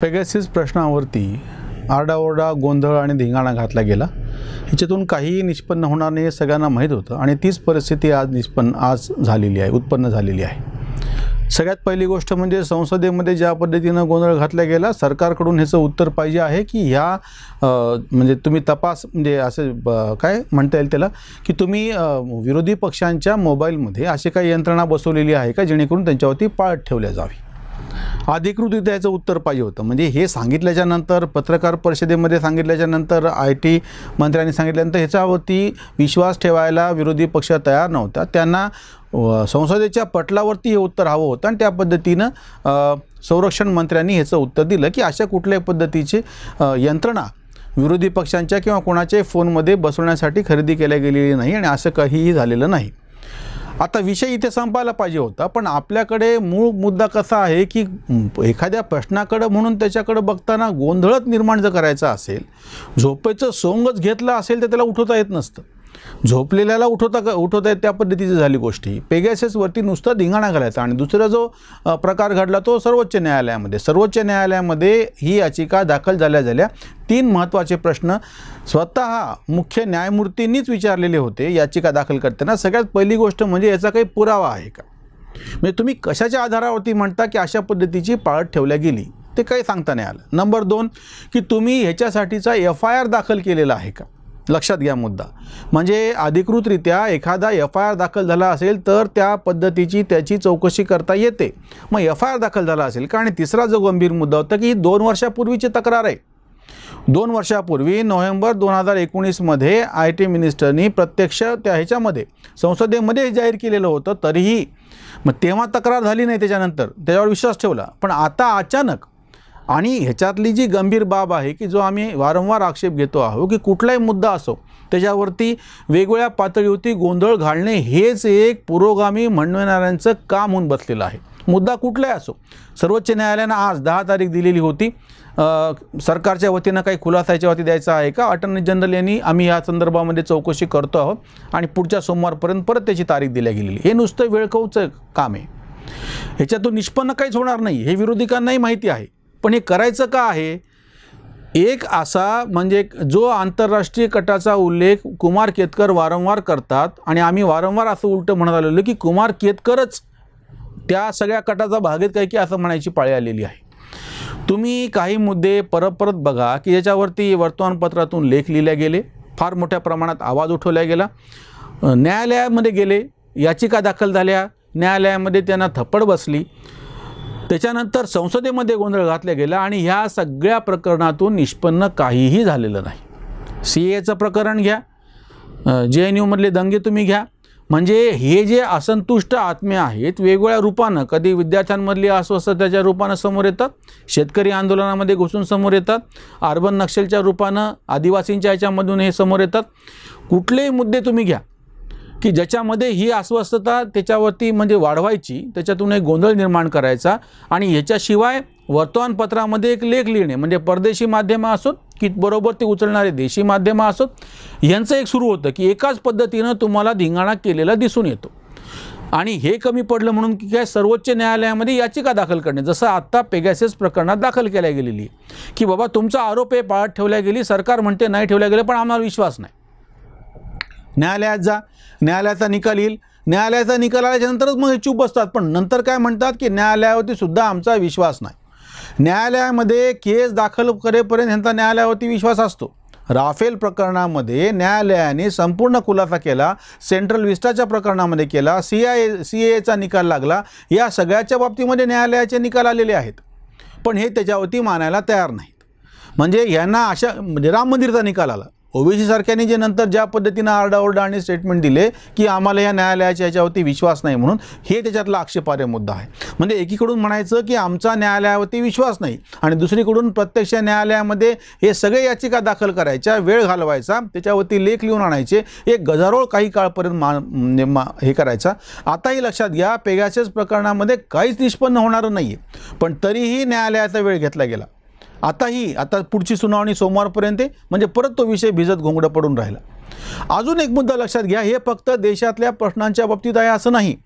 Pegasus प्रश्नावरती आरडाओरडा, गोंधळ आणि धिंगाणा घातला गेला। याच्यातून काहीही निष्पन्न होणार नाही हे सगळ्यांना माहीत होतं आणि तीच परिस्थिती आज उत्पन्न झालेली आहे। सगळ्यात पहिली गोष्ट म्हणजे संसदेमध्ये ज्या पद्धतीनं गोंधळ घातला गेला, सरकारकडून ह्याचं उत्तर पाहिजे आहे की ह्या म्हणजे तुम्ही तपास म्हणजे असे काय म्हणता येईल त्याला की तुम्ही विरोधी पक्षांच्या मोबाईलमध्ये अशी काही यंत्रणा बसवलेली आहे का जेणेकरून त्यांच्यावरती पाळत ठेवल्या जावी। अधिकृतरित्या याचं उत्तर पाहिजे होतं। म्हणजे हे सांगितल्याच्या नंतर, पत्रकार परिषदेमध्ये सांगितल्याच्या नंतर, IT मंत्र्यांनी सांगितल्यानंतर ह्याच्यावरती विश्वास ठेवायला विरोधी पक्ष तयार नव्हता। त्यांना संसदेच्या पटलावरती हे उत्तर हवं होतं आणि त्या पद्धतीनं संरक्षण मंत्र्यांनी ह्याचं उत्तर दिलं की अशा कुठल्याही पद्धतीची यंत्रणा विरोधी पक्षांच्या किंवा कोणाच्याही फोनमध्ये बसवण्यासाठी खरेदी केल्या गेलेली नाही आणि असं काहीही झालेलं नाही। आता विषय इथे संपायला पाहिजे होता, पण आपल्याकडे मूळ मुद्दा कसा आहे की एखाद्या प्रश्नाकडे म्हणून त्याच्याकडे बघताना गोंधळच निर्माण जर करायचा असेल, झोपेचं सोंगच घेतलं असेल तर त्याला उठवता येत नसतं। झोपलेल्याला उठवता येत त्या पद्धतीची झाली गोष्टी। पेगाससवरती नुसतं धिंगाणा घालायचा आणि दुसरा जो प्रकार घडला तो सर्वोच्च न्यायालयामध्ये ही याचिका दाखल झाल्या 3 महत्त्वाचे प्रश्न स्वतः मुख्य न्यायमूर्तींनीच विचारलेले होते याचिका दाखल करताना। सगळ्यात पहिली गोष्ट म्हणजे याचा काही पुरावा आहे का, म्हणजे तुम्ही कशाच्या आधारावरती म्हणता की अशा पद्धतीची पाळत ठेवल्या गेली ते काही सांगता नाही आलं। नंबर 2 की तुम्ही ह्याच्यासाठीचा FIR दाखल केलेला आहे का। लक्षात घ्या मुद्दा, म्हणजे अधिकृतरित्या एखादा FIR दाखल झाला असेल तर त्या पद्धतीची त्याची चौकशी करता येते, मग FIR दाखल झाला असेल का। आणि तिसरा जो गंभीर मुद्दा होता की 2 वर्षापूर्वीची तक्रार आहे। 2 वर्षापूर्वी नोव्हेंबर 2019 मध्ये IT मिनिस्टरनी प्रत्यक्ष त्या ह्याच्यामध्ये संसदेमध्ये जाहीर केलेलं होतं, तरीही मग तेव्हा तक्रार झाली नाही, त्याच्यावर विश्वास ठेवला। पण आता अचानक, आणि ह्याच्यातली जी गंभीर बाब आहे की जो आम्ही वारंवार आक्षेप घेतो आहोत की कुठलाही मुद्दा असो त्याच्यावरती वेगवेगळ्या पातळीवरती गोंधळ घालणे हेच एक पुरोगामी म्हणणाऱ्यांचं काम होऊन बसलेलं आहे। मुद्दा कुठलाही असो, सर्वोच्च न्यायालयानं आज 10 तारीख दिलेली होती। सरकारच्या वतीनं काही खुलासा याच्यावरती द्यायचा आहे का। अटॉर्नी जनरल यांनी आम्ही या संदर्भामध्ये चौकशी करतो आहोत आणि पुढच्या सोमवारपर्यंत परत त्याची तारीख दिल्या गेलेली। हे नुसतं वेळखाऊचं काम आहे, ह्याच्यातून निष्पन्न काहीच होणार नाही हे विरोधकांनाही माहिती आहे। पण हे करायचं का आहे, एक असा म्हणजे जो आंतरराष्ट्रीय कटाचा उल्लेख कुमार केतकर वारंवार करतात आणि आम्ही वारंवार असं उलटं म्हणत आलेलो की कुमार केतकरच त्या सगळ्या कटाचा भाग आहेत काय की असं म्हणायची पाळी आलेली आहे। तुम्ही काही मुद्दे परत बघा की याच्यावरती वर्तमानपत्रातून लेख लिहिले गेले, फार मोठ्या प्रमाणात आवाज उठवला गेला, न्यायालयामध्ये गेले, याचिका दाखल झाल्या, न्यायालयामध्ये त्यांना थप्पड बसली, त्याच्यानंतर संसदेमध्ये गोंधळ घातला गेला आणि ह्या सगळ्या प्रकरणातून निष्पन्न काहीही झालेलं नाही। CAचं प्रकरण घ्या, JNU मधले दंगे तुम्ही घ्या, म्हणजे हे जे असंतुष्ट आत्मे आहेत वेगवेगळ्या रूपानं, कधी विद्यार्थ्यांमधली अस्वस्थतेच्या रूपानं समोर येतात, शेतकरी आंदोलनामध्ये घुसून समोर येतात, अर्बन नक्षलच्या रूपानं आदिवासींच्या याच्यामधून हे समोर येतात। कुठलेही मुद्दे तुम्ही घ्या की ज्याच्यामध्ये ही अस्वस्थता त्याच्यावरती म्हणजे वाढवायची, त्याच्यातून एक गोंधळ निर्माण करायचा आणि ह्याच्याशिवाय वर्तमानपत्रामध्ये एक लेख लिहिणे, म्हणजे परदेशी माध्यमं असोत की बरोबर ते उचलणारे देशी माध्यमं असोत, यांचं एक सुरू होतं की एकाच पद्धतीनं तुम्हाला धिंगाणा केलेला दिसून येतो। आणि हे कमी पडलं म्हणून की काय सर्वोच्च न्यायालयामध्ये याचिका दाखल करणे, जसं आत्ता पेगासस प्रकरणात दाखल केल्या गेलेली आहे की बाबा तुमचा आरोप आहे पाळत ठेवल्या गेली, सरकार म्हणते नाही ठेवल्या गेले पण आम्हाला विश्वास नाही। न्यायालयात जा, न्यायालयाचा निकाल येईल, न्यायालयाचा निकाल आल्याच्यानंतरच मग हे चूप बसतात, पण नंतर काय म्हणतात की न्यायालयावरती सुद्धा आमचा विश्वास नाही। न्यायालयामध्ये केस दाखल करेपर्यंत ह्यांचा न्यायालयावरती विश्वास असतो। राफेल प्रकरणामध्ये न्यायालयाने संपूर्ण खुलासा केला, सेंट्रल विस्टाच्या प्रकरणामध्ये केला, CAचा निकाल लागला, या सगळ्याच्या बाबतीमध्ये न्यायालयाचे निकाल आलेले आहेत, पण हे त्याच्यावरती मानायला तयार नाहीत। म्हणजे यांना अशा म्हणजे राम मंदिरचा निकाल आला, OBC सारख्यांनी जे नंतर ज्या पद्धतीनं आरडाओरडा आणि स्टेटमेंट दिले की आम्हाला या न्यायालयाच्या याच्यावरती विश्वास नाही म्हणून, हे त्याच्यातला आक्षेपार्ह मुद्दा आहे। म्हणजे एकीकडून म्हणायचं की आमचा न्यायालयावरती विश्वास नाही आणि दुसरीकडून प्रत्यक्ष न्यायालयामध्ये हे सगळे याचिका दाखल करायच्या, वेळ घालवायचा, त्याच्यावरती लेख लिहून आणायचे, एक गदारोळ काही काळपर्यंत हे करायचा। आताही लक्षात घ्या पेगासस प्रकरणामध्ये काहीच निष्पन्न होणारं नाही आहे, पण तरीही न्यायालयाचा वेळ घेतला गेला आता पुढची सुनावणी सोमवारपर्यंत आहे, म्हणजे परत तो विषय भिजत घोंगडं पडून राहिला. अजून एक मुद्दा लक्षात घ्या, हे फक्त देशातल्या प्रश्नांच्या बाबतीत आहे असं नाही.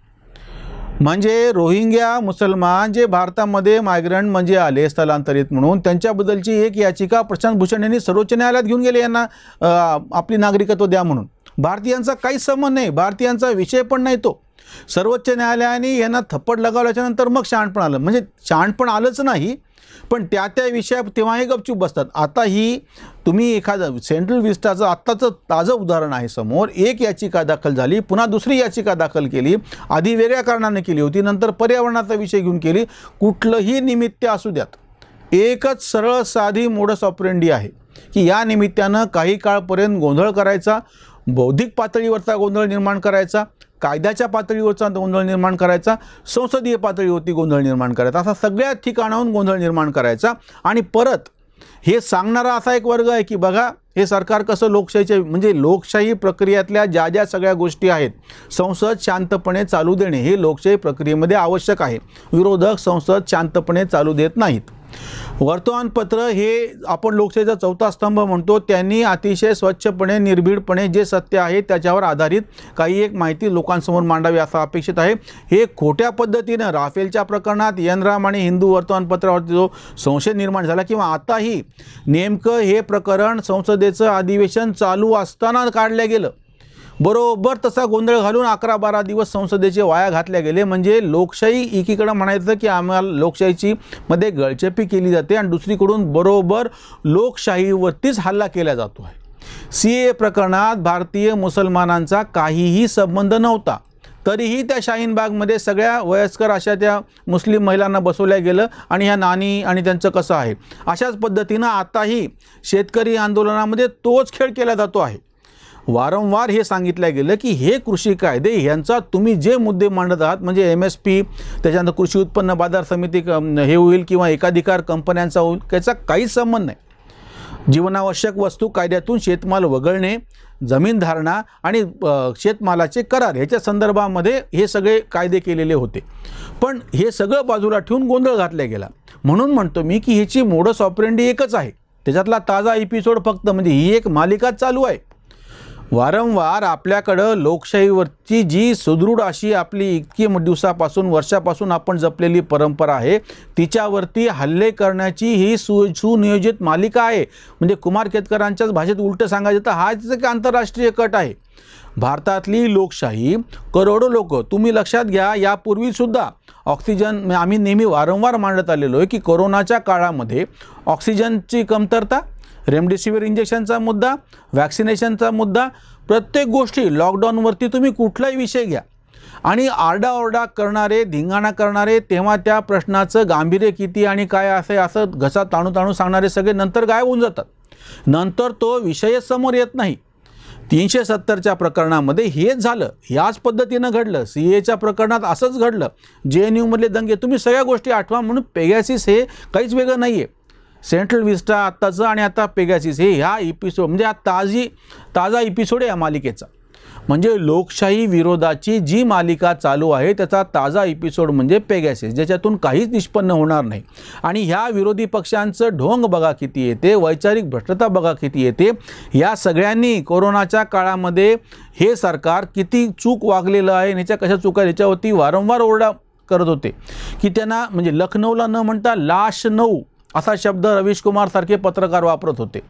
म्हणजे रोहिंग्या मुसलमान जे भारतामध्ये मायग्रंट म्हणजे आले स्थलांतरित म्हणून, त्यांच्याबद्दलची एक याचिका प्रशांत भूषण यांनी सर्वोच्च न्यायालयात घेऊन गेले, यांना आपली नागरिकत्व द्या म्हणून. भारतीयांचा काहीच संबंध नाही, भारतीयांचा विषय पण नाही तो. सर्वोच्च न्यायालयाने यांना थप्पड लगावल्याच्यानंतर मग शहाणपण आलं, म्हणजे शहाणपण आलंच नाही, पण त्या विषयात तेव्हाही गपचूप बसतात. आता ही तुम्ही एखादं सेंट्रल विस्टाचं आत्ताचं ताजं उदाहरण आहे समोर. एक याचिका दाखल झाली, पुन्हा दुसरी याचिका दाखल केली, आधी वेगळ्या कारणाने केली होती, नंतर पर्यावरणाचा विषय घेऊन केली. कुठलंही निमित्त असू द्यात, एकच सरळ साधी मोडस ऑपरेंडी आहे की या निमित्तानं काही काळपर्यंत गोंधळ करायचा, बौद्धिक पातळीवरचा गोंधळ निर्माण करायचा, कायद्याच्या पातळीवरचा गोंधळ निर्माण करायचा, संसदीय पातळीवरती गोंधळ निर्माण करायचा, असा सगळ्या ठिकाणाहून गोंधळ निर्माण करायचा. आणि परत हे सांगणारा असा एक वर्ग आहे की बघा हे सरकार कसं लोकशाहीचे म्हणजे लोकशाही प्रक्रियेतल्या ज्या सगळ्या गोष्टी आहेत, संसद शांतपणे चालू देणे हे लोकशाही प्रक्रियेमध्ये आवश्यक आहे. विरोधक संसद शांतपणे चालू देत नाहीत. वर्तमानपत्र हे आपण लोकशाहीचा चौथा स्तंभ म्हणतो, त्यांनी अतिशय स्वच्छपणे निर्भीडपणे जे सत्य आहे त्याच्यावर आधारित काही एक माहिती लोकांसमोर मांडावी असं अपेक्षित आहे. हे खोट्या पद्धतीनं राफेलच्या प्रकरणात यनराम आणि हिंदू वर्तमानपत्रावरती जो संशय निर्माण झाला, किंवा आताही नेमकं हे प्रकरण संसदेचं अधिवेशन चालू असताना काढलं गेलं, बरोबर तसा गोंधळ घालून 11-12 दिवस संसदेचे वाया घातले गेले. म्हणजे लोकशाही एकीकडं म्हणायचं की आम्हाला लोकशाहीची मध्ये गळचेपी केली जाते आणि दुसरीकडून बरोबर लोकशाहीवरतीच हल्ला केला जातो आहे. CAA प्रकरणात भारतीय मुसलमानांचा काहीही संबंध नव्हता, तरीही त्या शाहीनबागमध्ये सगळ्या वयस्कर अशा त्या मुस्लिम महिलांना बसवल्या गेलं आणि ह्या नानी आणि त्यांचं कसं आहे. अशाच पद्धतीनं आताही शेतकरी आंदोलनामध्ये तोच खेळ केला जातो आहे. वारंवार हे सांगितलं गेलं की हे कृषी कायदे ह्यांचा तुम्ही जे मुद्दे मांडत आहात म्हणजे MSP, त्याच्यानंतर कृषी उत्पन्न बाजार समिती हे होईल किंवा एकाधिकार कंपन्यांचा होईल, त्याचा काहीच संबंध नाही. जीवनावश्यक वस्तू कायद्यातून शेतमाल वगळणे, जमीन धारणा आणि शेतमालाचे करार ह्याच्या संदर्भामध्ये हे सगळे कायदे केलेले होते. पण हे सगळं बाजूला ठेवून गोंधळ घातला गेला. म्हणून म्हणतो मी की ह्याची मोडस ऑपरेंडी एकच आहे. त्याच्यातला ताजा एपिसोड फक्त म्हणजे ही एक मालिकाच चालू आहे. वारंवार आपल्याकडं लोकशाहीवरची जी सुदृढ अशी आपली इतकी दिवसापासून वर्षापासून आपण जपलेली परंपरा आहे, तिच्यावरती हल्ले करण्याची ही सुनियोजित मालिका आहे. म्हणजे कुमार केतकरांच्याच भाषेत उलटं सांगायचं तर हाच एक आंतरराष्ट्रीय कट आहे. भारतातली लोकशाही करोडो लोक, तुम्ही लक्षात घ्या, यापूर्वीसुद्धा ऑक्सिजन आम्ही नेहमी वारंवार मांडत आलेलो आहे की कोरोनाच्या काळामध्ये ऑक्सिजनची कमतरता, रेमडेसिवीर इंजेक्शनचा मुद्दा, वॅक्सिनेशनचा मुद्दा, प्रत्येक गोष्टी लॉकडाऊनवरती तुम्ही कुठलाही विषय घ्या आणि आरडाओरडा करणारे, धिंगाणा करणारे, तेव्हा त्या प्रश्नाचं गांभीर्य किती आणि काय असे असं घसा ताणू सांगणारे सगळे नंतर गायब होऊन जातात. नंतर तो विषयच समोर येत नाही. 370च्या प्रकरणामध्ये हेच झालं, ह्याच पद्धतीनं घडलं. CAAच्या प्रकरणात असंच घडलं. JNU मधले दंगे, तुम्ही सगळ्या गोष्टी आठवा. म्हणून पेगॅसिस हे काहीच वेगळं नाही आहे. सेंट्रल विस्टा आत्ताचं आणि आता पेगॅसिस हे ह्या एपिसोड म्हणजे हा ताजा एपिसोड आहे या मालिकेचा. म्हणजे लोकशाही विरोधाची जी मालिका चालू आहे त्याचा ताजा एपिसोड म्हणजे पेगॅसिस, ज्याच्यातून काहीच निष्पन्न होणार नाही. आणि ह्या विरोधी पक्षांचं ढोंग बघा किती येते, वैचारिक भ्रष्टता बघा किती येते. या सगळ्यांनी कोरोनाच्या काळामध्ये हे सरकार किती चूक वागलेलं आहे, ह्याच्या कशा चुका ह्याच्यावरती वारंवार ओरडा करत होते की त्यांना म्हणजे लखनौला न म्हणता लाश नऊ असा शब्द रवीश कुमार सारखे पत्रकार वापरत होते.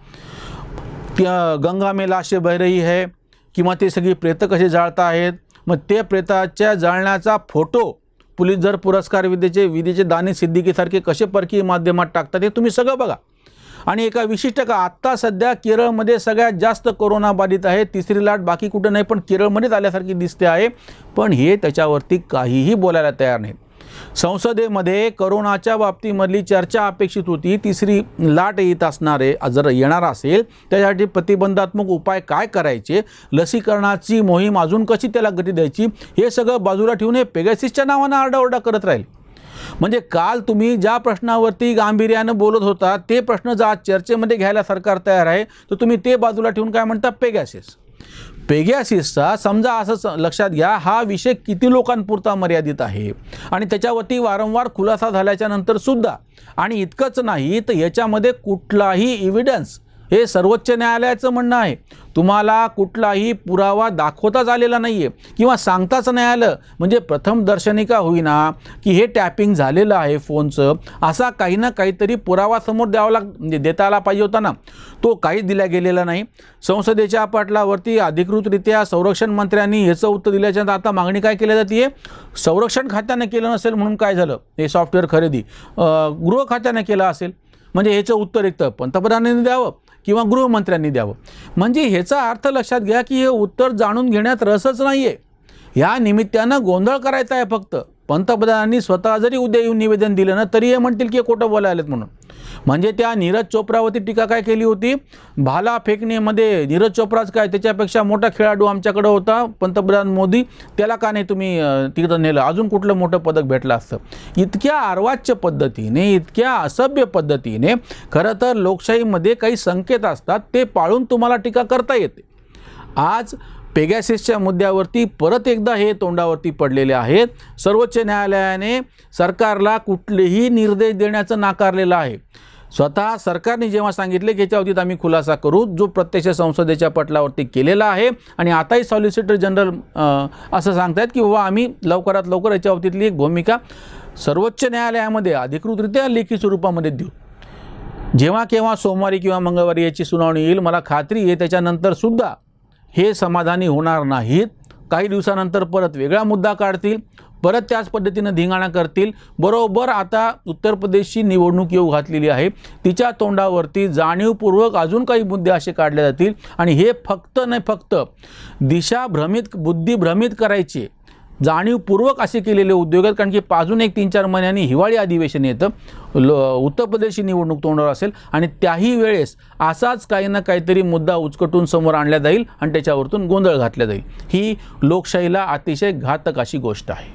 गंगा में लाशे बह रही है किंवा ते सगळी प्रेतं कसे जाळता आहेत. मग ते प्रेताच्या जाळण्याचा फोटो पुलिसर पुरस्कार विधेचे दानिश सिद्दीकीसारखे कसे परकीय माध्यमात टाकतात हे तुम्ही सगळं बघा. आणि एका विशिष्ट आत्ता सध्या केरळमध्ये सगळ्यात जास्त कोरोना बाधित आहे. तिसरी लाट बाकी कुठं नाही पण केरळमध्येच आल्यासारखी दिसते आहे. पण हे त्याच्यावरती काहीही बोलायला तयार नाहीत. संसदेमध्ये कोरोनाच्या बाबतीमधली चर्चा अपेक्षित होती. तिसरी लाट येत असणारे जर येणार असेल त्यासाठी प्रतिबंधात्मक उपाय काय करायचे, लसीकरणाची मोहीम अजून कशी त्याला गती द्यायची, हे सगळं बाजूला ठेवून हे पेगॅसिसच्या नावानं आरडाओरडा करत राहील. म्हणजे काल तुम्ही ज्या प्रश्नावरती गांभीर्यानं बोलत होता ते प्रश्न जर आज चर्चेमध्ये घ्यायला सरकार तयार आहे तर तुम्ही ते बाजूला ठेवून काय म्हणता पेगॅसिस. पेगॅसिसचा समजा असं लक्षात घ्या, हा विषय किती लोकांपुरता मर्यादित आहे आणि त्याच्यावरती वारंवार खुलासा झाल्याच्या नंतर सुद्धा, आणि इतकंच नाही तर याच्यामध्ये कुठलाही एव्हिडन्स, हे सर्वोच्च न्यायालयाचं म्हणणं आहे, तुम्हाला कुठलाही पुरावा दाखवताच आलेला नाही आहे किंवा सांगताच नाही आलं, म्हणजे प्रथम दर्शनी का होईना की हे टॅपिंग झालेलं आहे फोनचं, असा काही ना काहीतरी पुरावा समोर द्यावा म्हणजे देता आला पाहिजे होता ना, तो काहीच दिला गेलेला नाही. संसदेच्या पटलावरती अधिकृतरित्या संरक्षण मंत्र्यांनी याचं उत्तर दिल्याच्या नंतर आता मागणी काय केली जाते, संरक्षण खात्याने केलं नसेल म्हणून काय झालं, हे सॉफ्टवेअर खरेदी गृह खात्याने केलं असेल, म्हणजे ह्याचं उत्तर एक तर पंतप्रधानांनी द्यावं किंवा गृहमंत्र्यांनी द्यावं. म्हणजे ह्याचा अर्थ लक्षात घ्या की हे उत्तर जाणून घेण्यात रसच नाही आहे, ह्या निमित्तानं गोंधळ करायचा आहे फक्त. पंतप्रधानांनी स्वतः जरी उद्या येऊन निवेदन दिलं ना तरी हे म्हणतील की खोटं बोलायलेत म्हणून. म्हणजे त्या नीरज चोप्रावरती टीका काय केली होती, भाला फेकण्यामध्ये नीरज चोप्राच काय, त्याच्यापेक्षा मोठा खेळाडू आमच्याकडे होता पंतप्रधान मोदी, त्याला का नाही तुम्ही तिकडं नेलं, अजून कुठलं मोठं पदक भेटलं असतं. इतक्या अर्वाच्य पद्धतीने, इतक्या असभ्य पद्धतीने खरं तर लोकशाहीमध्ये काही संकेत असतात ते पाळून तुम्हाला टीका करता येते. आज पेगॅसिसच्या मुद्द्यावरती परत एकदा हे तोंडावरती पडलेले आहेत. सर्वोच्च न्यायालयाने सरकारला कुठलेही निर्देश देण्याचं नाकारलेलं आहे. स्वतः सरकारने जेव्हा सांगितले की याच्या बाबतीत आम्ही खुलासा करू, जो प्रत्यक्ष संसदेच्या पटलावरती केलेला आहे, आणि आताही सॉलिसिटर जनरल असं सांगतायत की बाबा आम्ही लवकरात लवकर याच्या बाबतीतली एक भूमिका सर्वोच्च न्यायालयामध्ये अधिकृतरित्या लेखी स्वरूपामध्ये देऊ. जेव्हा केव्हा सोमवारी किंवा मंगळवारी याची सुनावणी येईल, मला खात्री आहे त्याच्यानंतर सुद्धा हे समाधानी होणार नाहीत. काही दिवसानंतर परत वेगळा मुद्दा काढतील, परत त्याच पद्धतीनं धिंगाणा करतील. बरोबर आता उत्तर प्रदेशची निवडणूक येऊ घातलेली आहे, तिच्या तोंडावरती जाणीवपूर्वक अजून काही मुद्दे असे काढले जातील आणि हे फक्त नाही फक्त दिशाभ्रमित, बुद्धिभ्रमित करायचे जाणीवपूर्वक असे केलेले उद्योग आहेत. कारण की अजून एक 3-4 महिन्यांनी हिवाळी अधिवेशन येतं, उत्तर प्रदेशची निवडणूक तोंडावर असेल आणि त्याही वेळेस असाच काही ना काहीतरी मुद्दा उचकटून समोर आणला जाईल आणि त्याच्यावरतून गोंधळ घातला जाईल. ही लोकशाहीला अतिशय घातक अशी गोष्ट आहे.